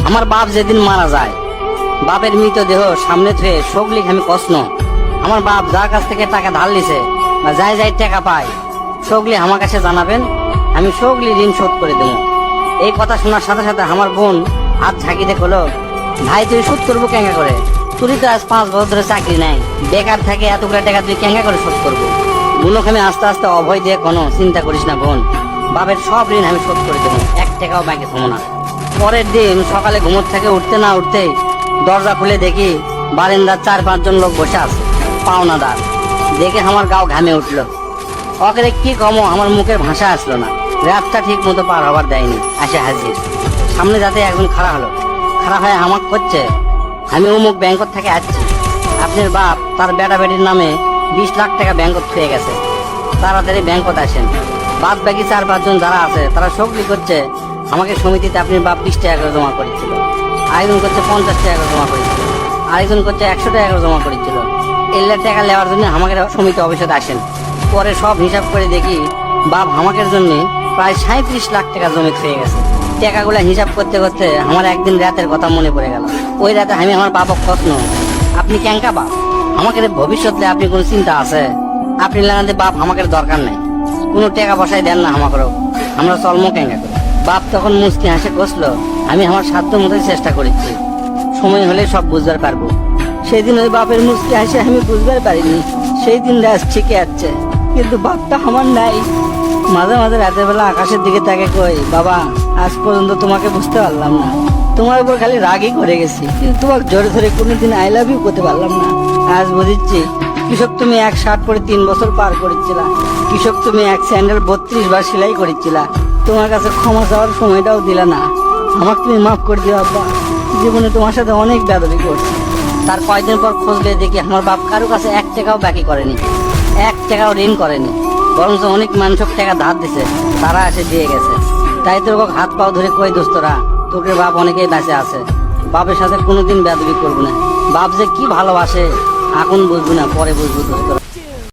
আমার বাপ যেদিন মারা যায়, বাপের মৃতদেহ সামনে থুয়ে সগলি আমি কষ্ণ। আমার বাপ যার কাছ থেকে টাকা ধার লিছে বা যাই যাই টাকা পায়, সগলি আমার কাছে জানাবেন, আমি সগলি ঋণ শোধ করে দেবো। এই কথা শোনার সাথে সাথে আমার বোন হাত ঝাঁকিতে কলো, ভাই তুই শোধ করবো কেঙ্গা করে? তুই তো আজ 5 বছর ধরে চাকরি নাই, বেকার থাকে এতগুলো টাকা তুই কেঙ্গা করে শোধ করবো? বোনকে আমি আস্তে আস্তে অভয় দিয়ে কোনো চিন্তা করিস না বোন, বাপের সব ঋণ আমি শোধ করে দেবো, 1 টাকাও ব্যাংকে থমো না। পরের দিন সকালে ঘুমোর থেকে উঠতে না উঠতেই দরজা খুলে দেখি বারান্দার 4-5 জন লোক বসে আছে, পাওনাদার। দেখে আমার গাও ঘামে উঠলো। অকেরে কি কমো, আমার মুখের ভাষা আসলো না। রাতটা ঠিক মতো পার হবার দেয়নি, আসে হাজির। সামনে যাতে একজন খাড়া হলো, খাড়া হয়ে আমাক করছে, আমি অমুক ব্যাংকত থেকে আসছি, আপনার বাপ তার বেটা বেটির নামে 20 লাখ টাকা ব্যাংকত থুয়ে গেছে, তাড়াতাড়ি ব্যাংকত আসেন। বাদ বাকি 4-5 জন যারা আছে তারা সবলি করছে আমাকে সমিতিতে আপনার বাপ 20 টাকা করে জমা করেছিল, আরেকজন করছে 50 টাকা করে জমা করেছিল, আরেকজন করছে 100 টাকা করে জমা করেছিল। এলে টাকা নেওয়ার জন্য আমাকে সমিতি অফিসে আসেন। পরে সব হিসাব করে দেখি বাপ আমাকের জন্য প্রায় 37 লাখ টাকা জমি খেয়ে গেছে। টাকাগুলা হিসাব করতে করতে আমার একদিন রাতের কথা মনে পড়ে গেল। ওই রাতে আমি আমার বাপক প্রশ্ন, আপনি ক্যাঙ্কা বাপ, আমাকে ভবিষ্যতে আপনি কোনো চিন্তা আছে? আপনি লাগাতে বাপ আমাকে দরকার নাই, কোনো টাকা পয়সায় দেন না আমাকেও, আমরা চলমো ক্যাঙ্কা করে। বাপ তখন মুচকি হাসে কষলো, আমি আমার সাধ্য মতোই চেষ্টা করেছি, সময় হলে সব বুঝবার পারবো। সেই দিন ওই বাপের মুচকি হাসে আমি বুঝবার পারিনি। সেই দিন রাত ঠিকই আছে, কিন্তু বাপটা আমার নাই। মাঝে মাঝে রাতের বেলা আকাশের দিকে তাকে কই, বাবা আজ পর্যন্ত তোমাকে বুঝতে পারলাম না, তোমার উপর খালি রাগই করে গেছি, কিন্তু তোমাকে জোরে ধরে কোনোদিন আই লাভ ইউ করতে পারলাম না। আজ বুঝিচ্ছি, কৃষক তুমি 1 শার্ট পরে 3 বছর পার করেছিলা, কৃষক তুমি 1 স্যান্ডেল 32 বার সেলাই করেছিলা, তোমার কাছে ক্ষমা চাওয়ার সময়টাও দিলা না। আমাকে তুমি মাফ করে দিও আব্বা, জীবনে তোমার সাথে অনেক বেদবি করছি। তার কয়েকদিন পর খুঁজলে দেখি আমার বাপ কারো কাছে 1 টাকাও বাকি করেনি, 1 টাকাও ঋণ করেনি, বরঞ্চ অনেক মানুষক টাকা ধার দিছে, তারা এসে দিয়ে গেছে। তাই তোর হাত পাও ধরে কই, দোস্তরা তোকে বাপ অনেকেই বেঁচে আছে, বাপের সাথে কোনোদিন বেদবি করবো না। বাপ যে কি ভালোবাসে এখন বুঝবো না, পরে বুঝবো দোস্তরা।